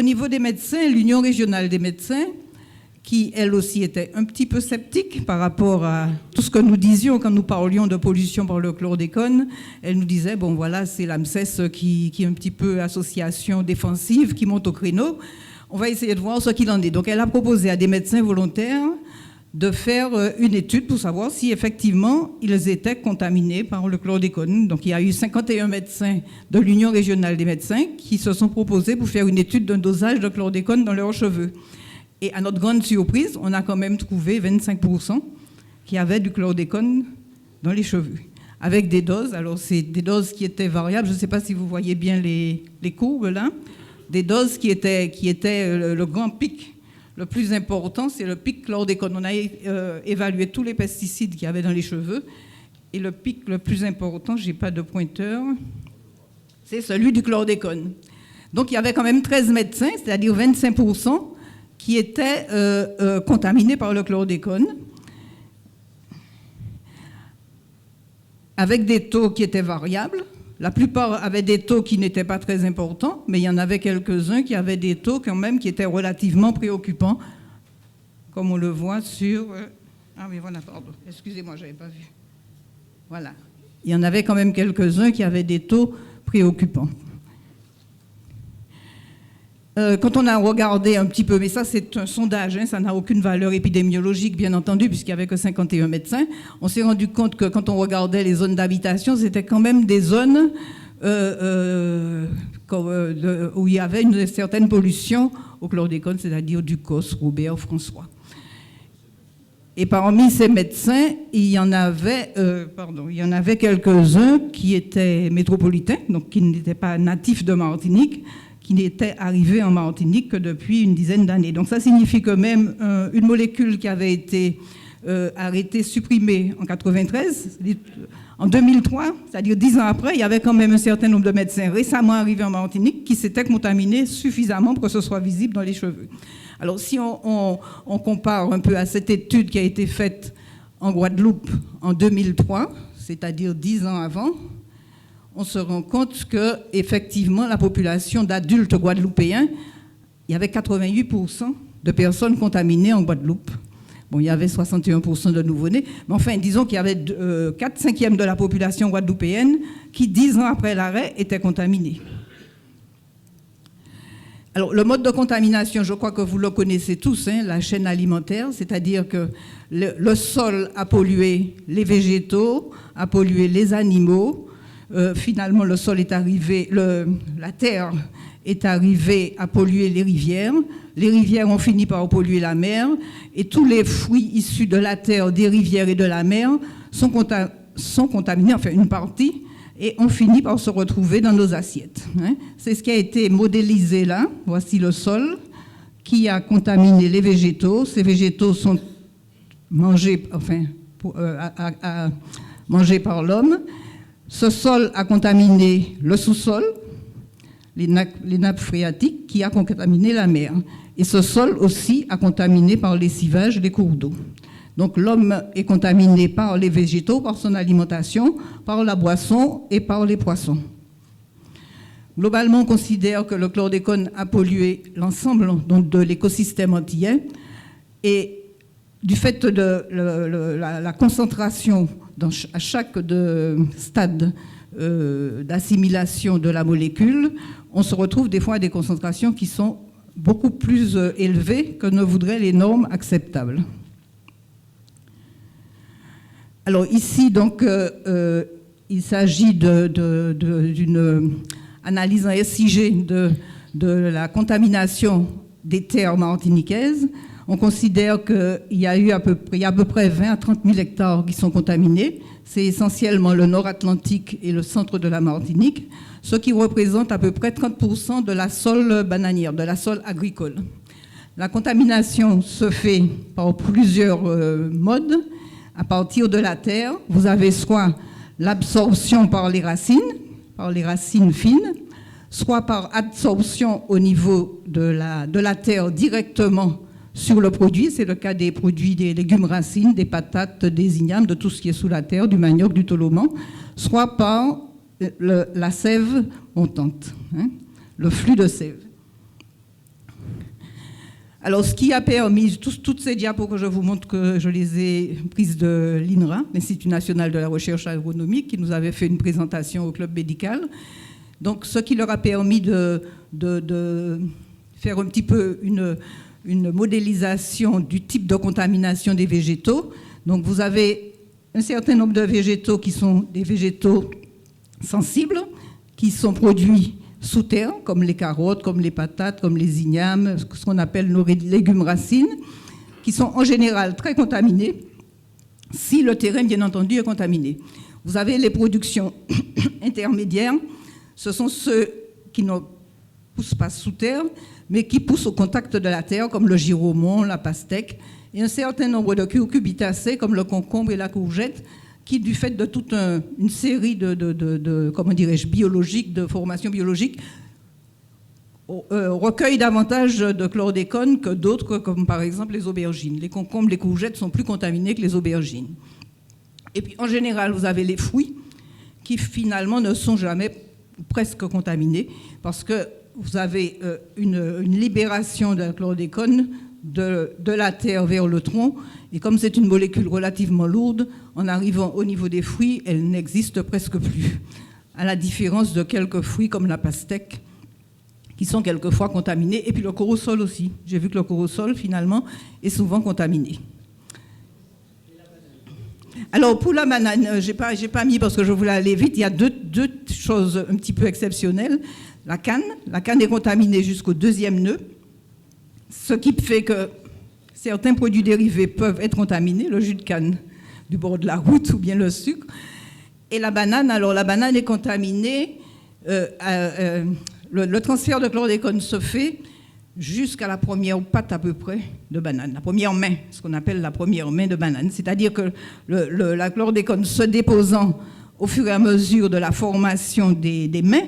Au niveau des médecins, l'Union régionale des médecins, qui elle aussi était un petit peu sceptique par rapport à tout ce que nous disions quand nous parlions de pollution par le chlordécone, elle nous disait, bon voilà, c'est l'AMSES qui est un petit peu association défensive, qui monte au créneau. On va essayer de voir ce qu'il en est. Donc elle a proposé à des médecins volontaires de faire une étude pour savoir si effectivement ils étaient contaminés par le chlordécone. Donc il y a eu 51 médecins de l'Union régionale des médecins qui se sont proposés pour faire une étude d'un dosage de chlordécone dans leurs cheveux. Et à notre grande surprise, on a quand même trouvé 25% qui avaient du chlordécone dans les cheveux, avec des doses. Alors c'est des doses qui étaient variables, je ne sais pas si vous voyez bien les courbes là, des doses qui étaient le grand pic. Le plus important, c'est le pic chlordécone. On a évalué tous les pesticides qu'il y avait dans les cheveux. Et le pic le plus important, je n'ai pas de pointeur, c'est celui du chlordécone. Donc il y avait quand même 13 médecins, c'est-à-dire 25%, qui étaient contaminés par le chlordécone, avec des taux qui étaient variables. La plupart avaient des taux qui n'étaient pas très importants, mais il y en avait quelques-uns qui avaient des taux quand même qui étaient relativement préoccupants, comme on le voit sur... Ah oui, voilà, pardon. Excusez-moi, je n'avais pas vu. Voilà. Il y en avait quand même quelques-uns qui avaient des taux préoccupants. Quand on a regardé un petit peu, mais ça c'est un sondage, hein, ça n'a aucune valeur épidémiologique bien entendu puisqu'il n'y avait que 51 médecins, on s'est rendu compte que quand on regardait les zones d'habitation, c'était quand même des zones où il y avait une certaine pollution au chlordécone, c'est-à-dire Ducos, Robert, François. Et parmi ces médecins, il y en avait quelques-uns qui étaient métropolitains, donc qui n'étaient pas natifs de Martinique, qui n'était arrivé en Martinique que depuis une dizaine d'années. Donc ça signifie que même une molécule qui avait été arrêtée, supprimée en 1993, en 2003, c'est-à-dire 10 ans après, il y avait quand même un certain nombre de médecins récemment arrivés en Martinique qui s'étaient contaminés suffisamment pour que ce soit visible dans les cheveux. Alors si on compare un peu à cette étude qui a été faite en Guadeloupe en 2003, c'est-à-dire 10 ans avant, on se rend compte qu'effectivement, la population d'adultes guadeloupéens, il y avait 88% de personnes contaminées en Guadeloupe. Bon, il y avait 61% de nouveau-nés, mais enfin, disons qu'il y avait 4/5 de la population guadeloupéenne qui, 10 ans après l'arrêt, était contaminée. Alors, le mode de contamination, je crois que vous le connaissez tous, hein, la chaîne alimentaire, c'est-à-dire que le sol a pollué les végétaux, a pollué les animaux. Finalement, le sol est arrivé, la terre est arrivée à polluer les rivières ont fini par polluer la mer, et tous les fruits issus de la terre, des rivières et de la mer sont contaminés, enfin une partie, et ont fini par se retrouver dans nos assiettes. Hein. C'est ce qui a été modélisé là. Voici le sol qui a contaminé les végétaux. Ces végétaux sont mangés, mangés par l'homme. Ce sol a contaminé le sous-sol, les nappes phréatiques, qui a contaminé la mer. Et ce sol aussi a contaminé par les lessivage les cours d'eau. Donc l'homme est contaminé par les végétaux, par son alimentation, par la boisson et par les poissons. Globalement, on considère que le chlordécone a pollué l'ensemble de l'écosystème antillais, et du fait de la concentration à chaque stade d'assimilation de la molécule, on se retrouve des fois à des concentrations qui sont beaucoup plus élevées que ne voudraient les normes acceptables. Alors ici, donc, il s'agit d'une analyse en SIG de la contamination des terres martiniquaises. On considère qu'il y a à peu près 20 à 30 000 hectares qui sont contaminés. C'est essentiellement le nord Atlantique et le centre de la Martinique, ce qui représente à peu près 30% de la sole bananière, de la sole agricole. La contamination se fait par plusieurs modes. À partir de la terre, vous avez soit l'absorption par les racines fines, soit par absorption au niveau de la terre directement sur le produit. C'est le cas des produits des légumes racines, des patates, des ignames, de tout ce qui est sous la terre, du manioc, du toloman, soit par la sève montante, hein, le flux de sève. Alors, ce qui a permis, toutes ces diapos que je vous montre, que je les ai prises de l'INRA, l'Institut national de la recherche agronomique, qui nous avait fait une présentation au club médical. Donc, ce qui leur a permis de faire un petit peu une modélisation du type de contamination des végétaux. Donc, vous avez un certain nombre de végétaux qui sont des végétaux sensibles, qui sont produits sous terre, comme les carottes, comme les patates, comme les ignames, ce qu'on appelle nos légumes racines, qui sont en général très contaminés, si le terrain, bien entendu, est contaminé. Vous avez les productions intermédiaires, ce sont ceux qui ne poussent pas sous terre, mais qui poussent au contact de la terre, comme le giromon, la pastèque, et un certain nombre de cucurbitacées, comme le concombre et la courgette, qui, du fait de toute une série de comment dirais-je, biologiques, de formations biologiques, recueillent davantage de chlordécone que d'autres, comme par exemple les aubergines. Les concombres, les courgettes sont plus contaminés que les aubergines. Et puis, en général, vous avez les fruits qui, finalement, ne sont jamais presque contaminés, parce que vous avez une libération de chlordécone de la terre vers le tronc, et comme c'est une molécule relativement lourde, en arrivant au niveau des fruits, elle n'existe presque plus, à la différence de quelques fruits comme la pastèque, qui sont quelquefois contaminés, et puis le corosol aussi. J'ai vu que le corosol, finalement, est souvent contaminé. Alors, pour la banane, j'ai pas mis parce que je voulais aller vite, il y a deux choses un petit peu exceptionnelles. La canne est contaminée jusqu'au 2e nœud, ce qui fait que certains produits dérivés peuvent être contaminés, le jus de canne du bord de la route ou bien le sucre. Et la banane, alors la banane est contaminée, le transfert de chlordécone se fait jusqu'à la première patte à peu près de banane, la première main, ce qu'on appelle la première main de banane. C'est-à-dire que la chlordécone se déposant au fur et à mesure de la formation des mains,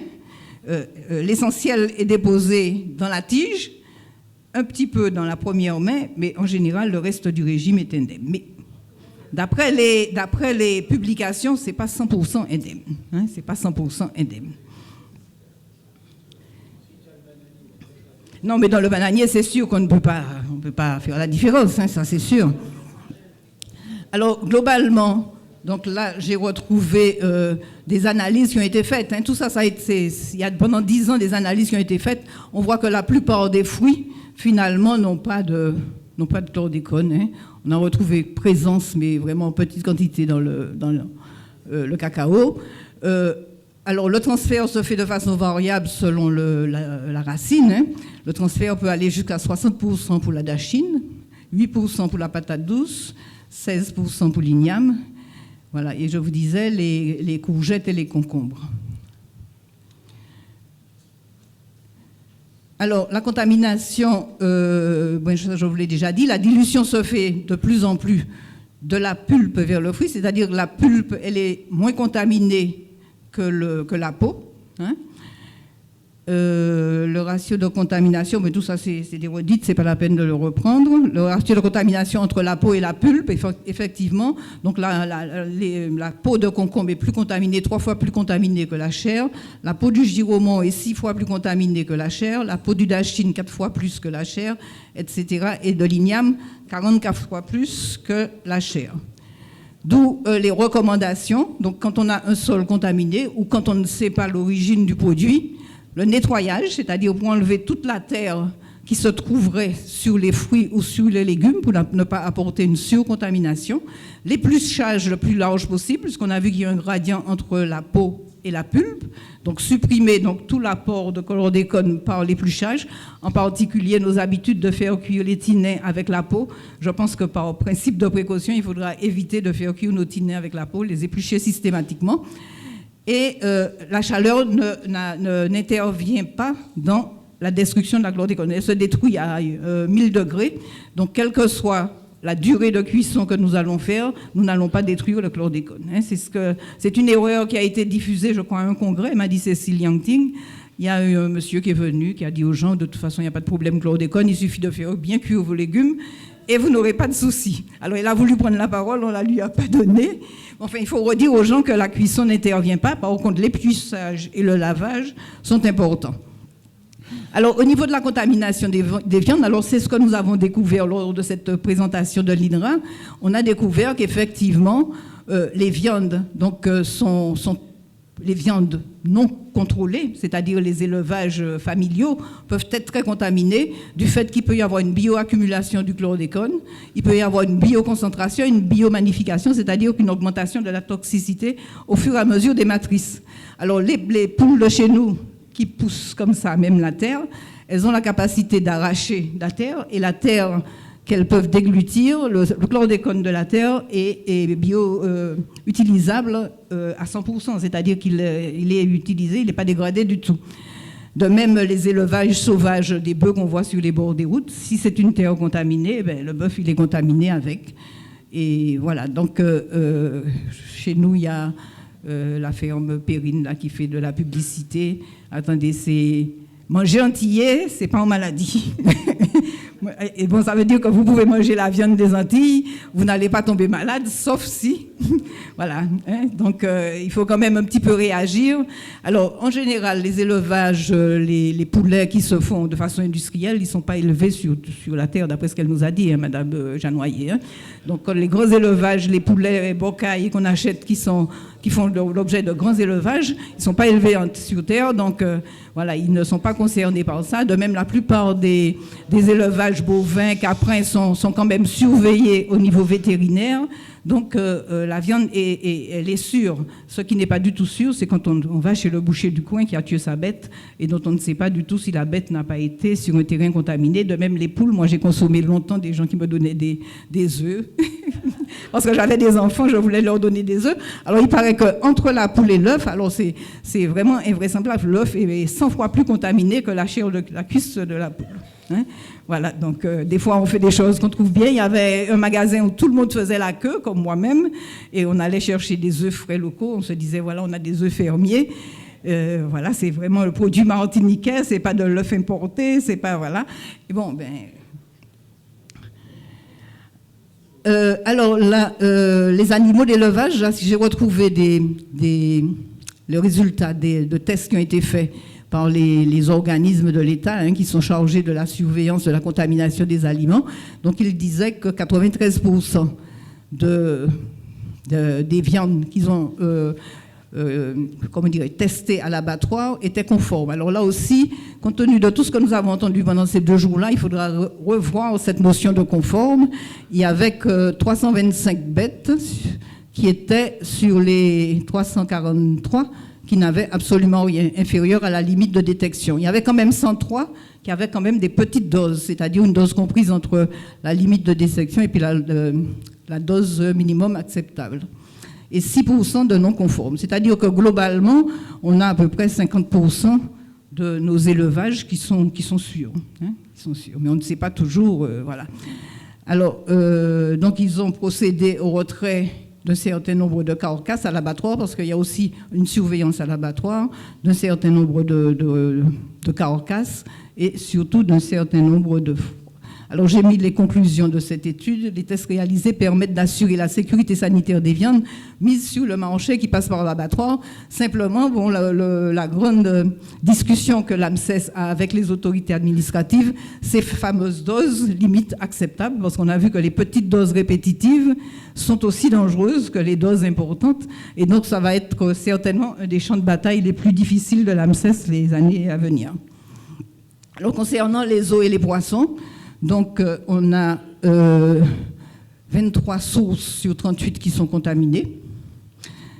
l'essentiel est déposé dans la tige, un petit peu dans la première main, mais en général, le reste du régime est indemne. Mais d'après les publications, ce n'est pas 100% indemne. Hein, c'est pas 100% indemne. Non, mais dans le bananier, c'est sûr qu'on ne peut pas faire la différence, hein, ça c'est sûr. Alors, globalement, donc là, j'ai retrouvé des analyses qui ont été faites. Hein. Tout ça, il y a pendant 10 ans des analyses qui ont été faites. On voit que la plupart des fruits, finalement, n'ont pas de chlordécone. Hein. On a retrouvé présence, mais vraiment en petite quantité dans le cacao. Alors, le transfert se fait de façon variable selon la racine. Hein. Le transfert peut aller jusqu'à 60% pour la dachine, 8% pour la patate douce, 16% pour l'igname. Voilà, et je vous disais les courgettes et les concombres. Alors, la contamination, je vous l'ai déjà dit, la dilution se fait de plus en plus de la pulpe vers le fruit, c'est-à-dire que la pulpe, elle est moins contaminée que la peau. Hein. Le ratio de contamination, mais tout ça c'est des redites, c'est pas la peine de le reprendre. Le ratio de contamination entre la peau et la pulpe, effectivement, donc la peau de concombre est plus contaminée, 3 fois plus contaminée que la chair. La peau du giromon est 6 fois plus contaminée que la chair. La peau du dachine 4 fois plus que la chair, etc. Et de l'igname 44 fois plus que la chair. D'où les recommandations. Donc, quand on a un sol contaminé ou quand on ne sait pas l'origine du produit, le nettoyage, c'est-à-dire pour enlever toute la terre qui se trouverait sur les fruits ou sur les légumes pour ne pas apporter une surcontamination. L'épluchage le plus large possible, puisqu'on a vu qu'il y a un gradient entre la peau et la pulpe. Donc, supprimer tout l'apport de chlordécone par l'épluchage, en particulier nos habitudes de faire cuire les tinets avec la peau. Je pense que par principe de précaution, il faudra éviter de faire cuire nos tinets avec la peau, les éplucher systématiquement. Et la chaleur n'intervient pas dans la destruction de la chlordécone. Elle se détruit à 1000 degrés. Donc, quelle que soit la durée de cuisson que nous allons faire, nous n'allons pas détruire le chlordécone. Hein. C'est une erreur qui a été diffusée, je crois, à un congrès, m'a dit Cécile Yangting. Il y a eu un monsieur qui est venu, qui a dit aux gens, de toute façon, il n'y a pas de problème chlordécone, il suffit de faire bien cuire vos légumes et vous n'aurez pas de souci. Alors, il a voulu prendre la parole, on ne la lui a pas donnée. Enfin, il faut redire aux gens que la cuisson n'intervient pas. Par contre, l'épluchage et le lavage sont importants. Alors, au niveau de la contamination des viandes, alors c'est ce que nous avons découvert lors de cette présentation de l'INRA. On a découvert qu'effectivement, les viandes sont les viandes non contrôlées, c'est-à-dire les élevages familiaux, peuvent être très contaminés du fait qu'il peut y avoir une bioaccumulation du chlordécone, il peut y avoir une bioconcentration, une biomagnification, c'est-à-dire une augmentation de la toxicité au fur et à mesure des matrices. Alors les poules de chez nous qui poussent comme ça, même la terre, elles ont la capacité d'arracher la terre, et la terre qu'elles peuvent déglutir, le chlordécone de la terre est bio-utilisable à 100%, c'est-à-dire qu'il est utilisé, il n'est pas dégradé du tout. De même, les élevages sauvages des bœufs qu'on voit sur les bords des routes, si c'est une terre contaminée, le bœuf il est contaminé avec. Et voilà, donc chez nous, il y a la ferme Périne là, qui fait de la publicité. Attendez, c'est manger antillais, c'est pas en maladie. Et bon, ça veut dire que vous pouvez manger la viande des Antilles, vous n'allez pas tomber malade, sauf si. Voilà. Hein, donc, il faut quand même un petit peu réagir. Alors, en général, les élevages, les poulets qui se font de façon industrielle, ils ne sont pas élevés sur la terre, d'après ce qu'elle nous a dit, hein, Madame Janoyer. Hein. Donc, les grands élevages, les poulets bocailles qu'on achète, qui font l'objet de grands élevages, ils ne sont pas élevés sur terre, donc voilà, ils ne sont pas concernés par ça. De même, la plupart des élevages bovins, caprins sont quand même surveillés au niveau vétérinaire. Donc la viande, elle est sûre. Ce qui n'est pas du tout sûr, c'est quand on va chez le boucher du coin qui a tué sa bête et dont on ne sait pas du tout si la bête n'a pas été sur un terrain contaminé. De même, les poules, moi j'ai consommé longtemps des gens qui me donnaient des œufs. Parce que j'avais des enfants, je voulais leur donner des œufs. Alors il paraît qu'entre la poule et l'œuf, alors c'est vraiment invraisemblable, l'œuf est 100 fois plus contaminé que la chair, la cuisse de la poule. Hein? Voilà, donc des fois on fait des choses qu'on trouve bien. Il y avait un magasin où tout le monde faisait la queue, comme moi-même, et on allait chercher des œufs frais locaux. On se disait, voilà, on a des œufs fermiers. Voilà, c'est vraiment le produit martiniquais, c'est pas de l'œuf importé, c'est pas, voilà. Et bon, alors là, les animaux d'élevage, là, si j'ai retrouvé le résultat de tests qui ont été faits par les organismes de l'État, hein, qui sont chargés de la surveillance de la contamination des aliments. Donc, ils disaient que 93% des viandes qu'ils ont testées à l'abattoir étaient conformes. Alors là aussi, compte tenu de tout ce que nous avons entendu pendant ces 2 jours-là, il faudra revoir cette notion de conforme. Il y avait 325 bêtes qui étaient sur les 343 qui n'avaient absolument rien, inférieur à la limite de détection. Il y avait quand même 103 qui avaient quand même des petites doses, c'est-à-dire une dose comprise entre la limite de détection et puis la dose minimum acceptable. Et 6% de non-conformes. C'est-à-dire que globalement, on a à peu près 50% de nos élevages qui sont sûrs. Hein, qui sont sûrs. Mais on ne sait pas toujours, voilà. Alors, donc ils ont procédé au retrait d'un certain nombre de carcasses à l'abattoir, parce qu'il y a aussi une surveillance à l'abattoir, d'un certain nombre de carcasses et surtout d'un certain nombre de fours. Alors j'ai mis les conclusions de cette étude. Les tests réalisés permettent d'assurer la sécurité sanitaire des viandes mises sur le marché qui passe par l'abattoir. Simplement, bon, la grande discussion que l'AMSES a avec les autorités administratives, ces fameuses doses limites acceptables, parce qu'on a vu que les petites doses répétitives sont aussi dangereuses que les doses importantes. Et donc ça va être certainement un des champs de bataille les plus difficiles de l'AMSES les années à venir. Alors concernant les eaux et les poissons, donc, on a 23 sources sur 38 qui sont contaminées.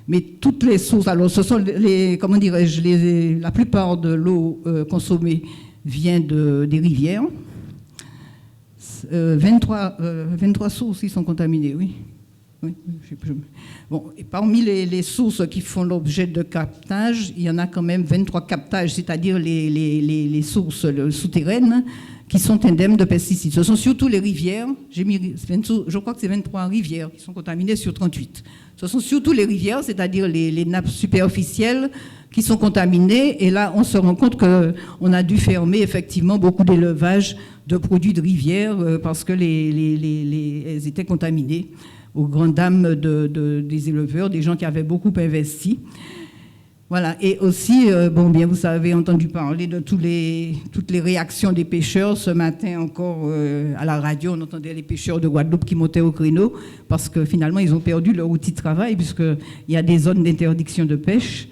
Mais toutes les sources, alors ce sont comment dirais-je, la plupart de l'eau consommée vient des rivières. 23 sources qui sont contaminées, oui. Bon, et parmi les sources qui font l'objet de captage, il y en a quand même 23 captages, c'est-à-dire les sources souterraines, qui sont indemnes de pesticides. Ce sont surtout les rivières. Je crois que c'est 23 rivières qui sont contaminées sur 38. Ce sont surtout les rivières, c'est-à-dire les nappes superficielles qui sont contaminées. Et là, on se rend compte qu'on a dû fermer effectivement beaucoup d'élevages de produits de rivière parce que elles étaient contaminées aux grandes dames des éleveurs, des gens qui avaient beaucoup investi. Voilà, et aussi, bon, bien, vous avez entendu parler de toutes les réactions des pêcheurs. Ce matin encore, à la radio, on entendait les pêcheurs de Guadeloupe qui montaient au créneau parce que finalement, ils ont perdu leur outil de travail puisqu'il y a des zones d'interdiction de pêche.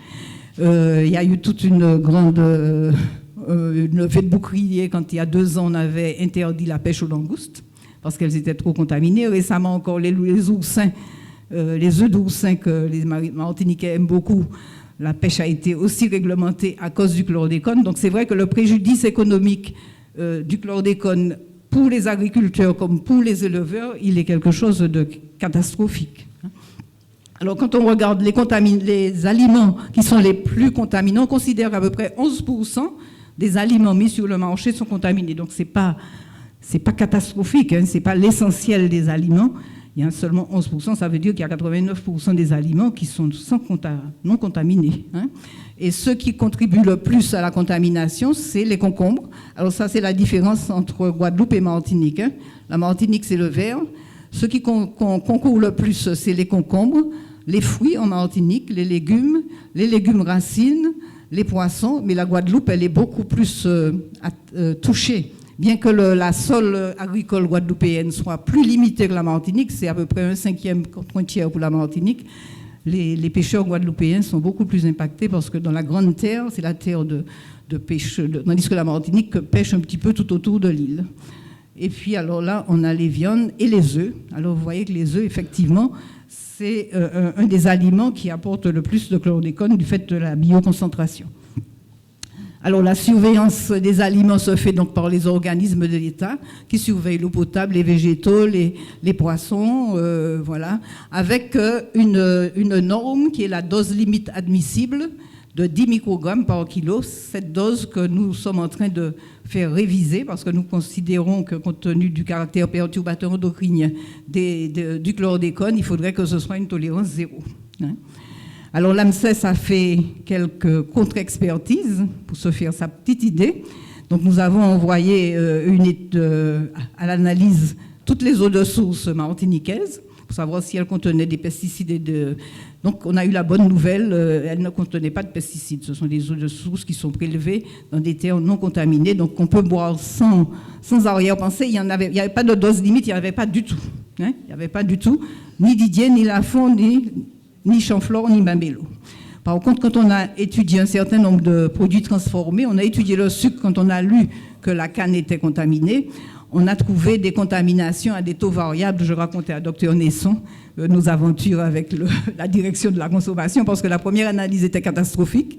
Il y a eu toute une grande levée de bouclier quand il y a 2 ans, on avait interdit la pêche aux langoustes parce qu'elles étaient trop contaminées. Récemment encore, les oursins, les œufs d'oursin que les Martiniquais aiment beaucoup, la pêche a été aussi réglementée à cause du chlordécone. Donc c'est vrai que le préjudice économique du chlordécone pour les agriculteurs comme pour les éleveurs, il est quelque chose de catastrophique. Alors quand on regarde les aliments qui sont les plus contaminants, on considère qu'à peu près 11% des aliments mis sur le marché sont contaminés. Donc c'est pas catastrophique, hein, c'est pas l'essentiel des aliments. Il y a seulement 11%, ça veut dire qu'il y a 89% des aliments qui sont non contaminés. Hein. Et ceux qui contribuent le plus à la contamination, c'est les concombres. Alors ça, c'est la différence entre Guadeloupe et Martinique. Hein. La Martinique, c'est le vert. Ceux qui concourent le plus, c'est les concombres, les fruits en Martinique, les légumes racines, les poissons. Mais la Guadeloupe, elle est beaucoup plus touchée. Bien que la sol agricole guadeloupéenne soit plus limitée que la Martinique, c'est à peu près 1/5 contre 1/3 pour la Martinique, les pêcheurs guadeloupéens sont beaucoup plus impactés parce que dans la grande terre, c'est la terre de pêche, tandis que la Martinique pêche un petit peu tout autour de l'île. Et puis alors là, on a les viandes et les œufs. Alors vous voyez que les œufs, effectivement, c'est un des aliments qui apporte le plus de chlordécone du fait de la bioconcentration. Alors la surveillance des aliments se fait donc par les organismes de l'État qui surveillent l'eau potable, les végétaux, les poissons, voilà, avec une norme qui est la dose limite admissible de 10 microgrammes par kilo. Cette dose que nous sommes en train de faire réviser parce que nous considérons que compte tenu du caractère perturbateur endocrinien du chlordécone, il faudrait que ce soit une tolérance 0. Hein. Alors l'AMSES a fait quelques contre-expertises pour se faire sa petite idée. Donc nous avons envoyé à l'analyse toutes les eaux de source martiniquaises pour savoir si elles contenaient des pesticides. Donc on a eu la bonne nouvelle, elles ne contenaient pas de pesticides. Ce sont des eaux de source qui sont prélevées dans des terres non contaminées. Donc on peut boire sans arrière-pensée. Il n'y avait pas de dose limite, il n'y avait pas du tout. Hein, il n'y avait pas du tout, ni Didier, ni Lafont, ni Chamflore, ni Mamelo. Par contre, quand on a étudié un certain nombre de produits transformés, on a étudié le sucre quand on a lu que la canne était contaminée, on a trouvé des contaminations à des taux variables. Je racontais à Dr Nesson nos aventures avec la direction de la consommation parce que la première analyse était catastrophique,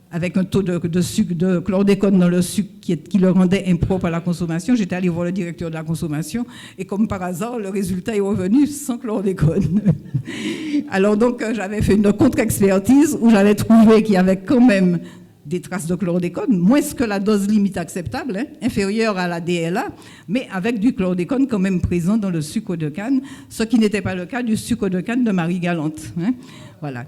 avec un taux de sucre, de chlordécone dans le sucre qui le rendait impropre à la consommation. J'étais allée voir le directeur de la consommation et comme par hasard, le résultat est revenu sans chlordécone. Alors donc, j'avais fait une contre-expertise où j'avais trouvé qu'il y avait quand même des traces de chlordécone, moins que la dose limite acceptable, hein, inférieure à la DLA, mais avec du chlordécone quand même présent dans le sucre de canne, ce qui n'était pas le cas du sucre de canne de Marie-Galante. Hein. Voilà.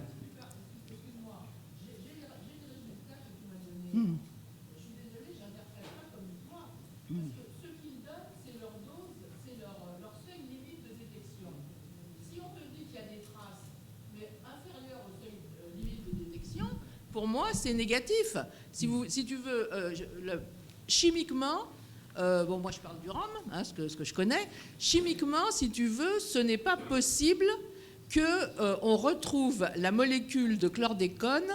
Pour moi, c'est négatif. Si tu veux, chimiquement, bon, moi je parle du rhum, hein, ce que je connais. Chimiquement, si tu veux, ce n'est pas possible qu'on retrouve la molécule de chlordécone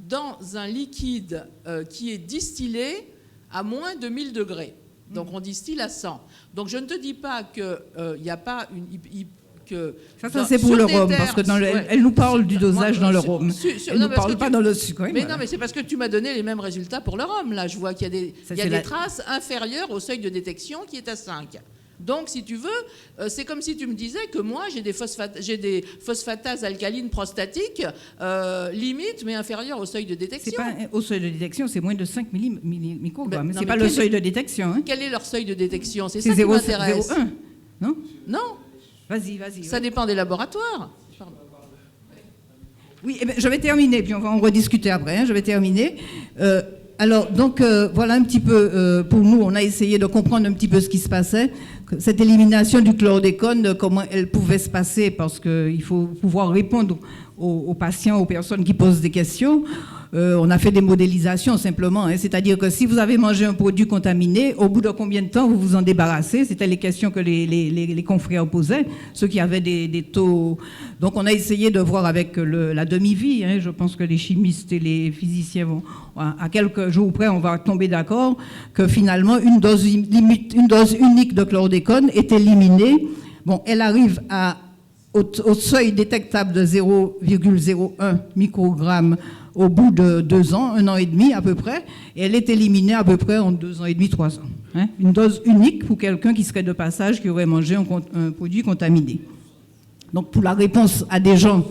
dans un liquide qui est distillé à moins de 1000 degrés. Donc on distille à 100. Donc je ne te dis pas qu'il n'y a pas une... Ça c'est pour le rhum, parce que elle nous parle du dosage dans le rhum. Elle ne parle pas dans le sucre. Mais non, mais c'est parce que tu m'as donné les mêmes résultats pour le rhum. Là, je vois qu'il y a des traces inférieures au seuil de détection qui est à 5. Donc, si tu veux, c'est comme si tu me disais que moi, j'ai des phosphatases alcalines prostatiques, limite, mais inférieures au seuil de détection. C'est pas au seuil de détection, c'est moins de 5 microgrammes. C'est pas le seuil de détection. Hein. Quel est leur seuil de détection? C'est ça qui m'intéresse. 0,1, non? Non. Vas-y. Ça dépend des laboratoires. Pardon. Oui, eh bien, je vais terminer, puis on va en rediscuter après. Hein, je vais terminer. Alors, donc, voilà un petit peu, pour nous, on a essayé de comprendre un petit peu ce qui se passait. Cette élimination du chlordécone, comment elle pouvait se passer, parce qu'il faut pouvoir répondre aux patients, aux personnes qui posent des questions. On a fait des modélisations simplement, hein, c'est-à-dire que si vous avez mangé un produit contaminé, au bout de combien de temps vous vous en débarrassez? C'était les questions que les confrères posaient, ceux qui avaient des taux. Donc on a essayé de voir avec la demi-vie, hein, je pense que les chimistes et les physiciens vont, à quelques jours près, on va tomber d'accord que finalement une dose unique de chlordécone est éliminée. Bon, elle arrive au seuil détectable de 0,01 microgramme au bout de 2 ans, 1 an et demi à peu près, et elle est éliminée à peu près en 2 ans et demi, 3 ans. Hein, une dose unique pour quelqu'un qui serait de passage, qui aurait mangé un produit contaminé. Donc pour la réponse à des gens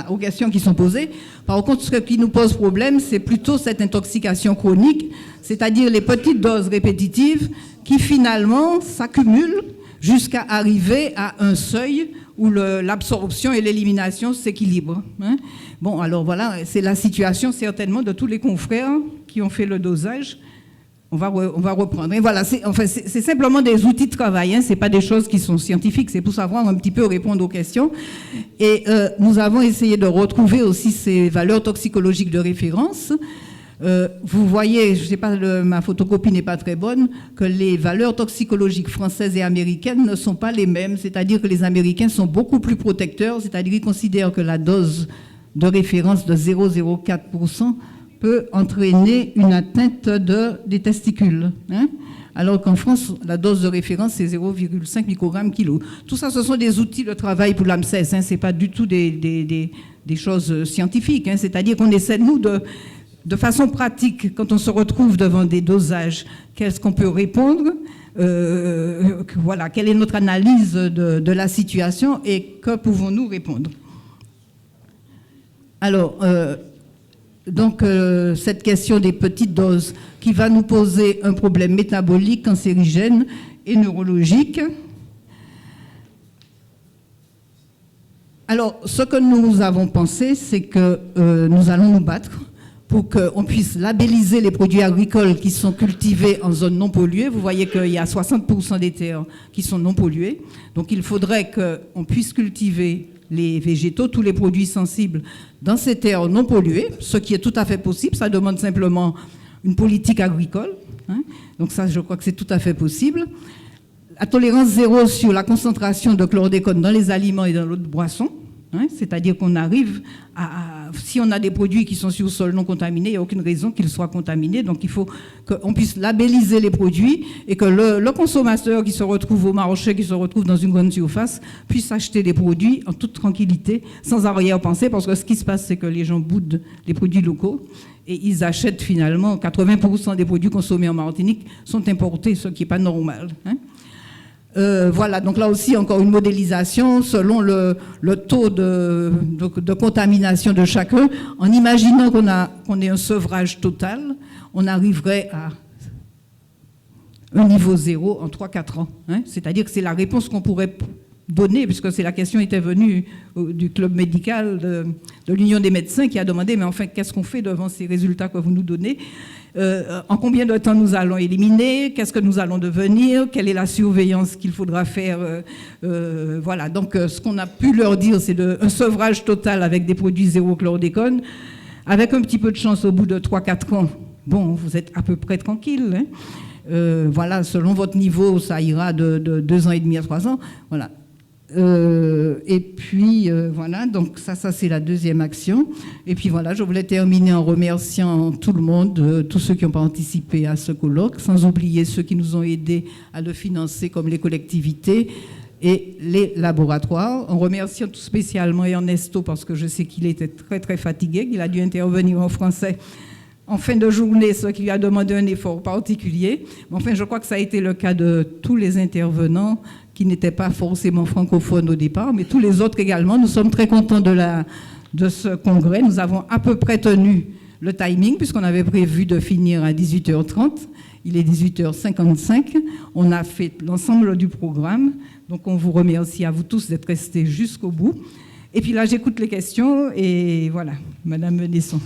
aux questions qui sont posées, par contre, ce qui nous pose problème, c'est plutôt cette intoxication chronique, c'est-à-dire les petites doses répétitives qui finalement s'accumulent jusqu'à arriver à un seuil où l'absorption et l'élimination s'équilibrent. Hein. Bon, alors voilà, c'est la situation certainement de tous les confrères qui ont fait le dosage. On va reprendre. Et voilà, c'est simplement des outils de travail, hein, ce n'est pas des choses qui sont scientifiques, c'est pour savoir un petit peu répondre aux questions. Et nous avons essayé de retrouver aussi ces valeurs toxicologiques de référence. Vous voyez, je ne sais pas, ma photocopie n'est pas très bonne, que les valeurs toxicologiques françaises et américaines ne sont pas les mêmes, c'est-à-dire que les Américains sont beaucoup plus protecteurs, c'est-à-dire qu'ils considèrent que la dose de référence de 0,04% peut entraîner une atteinte des testicules. Hein, alors qu'en France, la dose de référence, c'est 0,5 microgrammes kilo. Tout ça, ce sont des outils de travail pour l'AMSES, hein, ce n'est pas du tout des choses scientifiques, hein, c'est-à-dire qu'on essaie, nous, de façon pratique, quand on se retrouve devant des dosages, qu'est-ce qu'on peut répondre, voilà, quelle est notre analyse de la situation et que pouvons-nous répondre. Alors, cette question des petites doses qui va nous poser un problème métabolique, cancérigène et neurologique. Alors, ce que nous avons pensé, c'est que nous allons nous battre pour qu'on puisse labelliser les produits agricoles qui sont cultivés en zone non polluée. Vous voyez qu'il y a 60% des terres qui sont non polluées. Donc il faudrait qu'on puisse cultiver les végétaux, tous les produits sensibles dans ces terres non polluées, ce qui est tout à fait possible. Ça demande simplement une politique agricole. Hein. Donc ça, je crois que c'est tout à fait possible. La tolérance zéro sur la concentration de chlordécone dans les aliments et dans l'eau de boisson. Hein, c'est-à-dire qu'on arrive si on a des produits qui sont sur le sol non contaminés, il n'y a aucune raison qu'ils soient contaminés. Donc il faut qu'on puisse labelliser les produits et que le consommateur qui se retrouve au marché, qui se retrouve dans une grande surface, puisse acheter des produits en toute tranquillité, sans arrière-pensée, parce que ce qui se passe, c'est que les gens boudent les produits locaux et ils achètent finalement 80% des produits consommés en Martinique sont importés, ce qui n'est pas normal. Hein. Voilà, donc là aussi encore une modélisation selon le taux de contamination de chacun. En imaginant qu'on ait un sevrage total, on arriverait à un niveau zéro en 3-4 ans. Hein. C'est-à-dire que c'est la réponse qu'on pourrait donner, puisque la question était venue du club médical de l'Union des médecins qui a demandé, mais enfin, qu'est-ce qu'on fait devant ces résultats que vous nous donnez ? En combien de temps nous allons éliminer, qu'est-ce que nous allons devenir, quelle est la surveillance qu'il faudra faire. Voilà, donc ce qu'on a pu leur dire, c'est un sevrage total avec des produits zéro chlordécone, avec un petit peu de chance au bout de 3-4 ans. Bon, vous êtes à peu près tranquille. Hein. Voilà, selon votre niveau, ça ira de 2 ans et demi à 3 ans. Voilà. Et puis voilà, donc ça c'est la deuxième action. Et puis voilà, je voulais terminer en remerciant tout le monde, tous ceux qui ont participé à ce colloque, sans oublier ceux qui nous ont aidés à le financer, comme les collectivités et les laboratoires. En remerciant tout spécialement Ernesto, parce que je sais qu'il était très très fatigué, qu'il a dû intervenir en français en fin de journée, ce qui lui a demandé un effort particulier. Mais enfin, je crois que ça a été le cas de tous les intervenants qui n'étaient pas forcément francophones au départ, mais tous les autres également. Nous sommes très contents de ce congrès. Nous avons à peu près tenu le timing, puisqu'on avait prévu de finir à 18h30. Il est 18h55. On a fait l'ensemble du programme. Donc, on vous remercie à vous tous d'être restés jusqu'au bout. Et puis là, j'écoute les questions et voilà, Madame Menesson.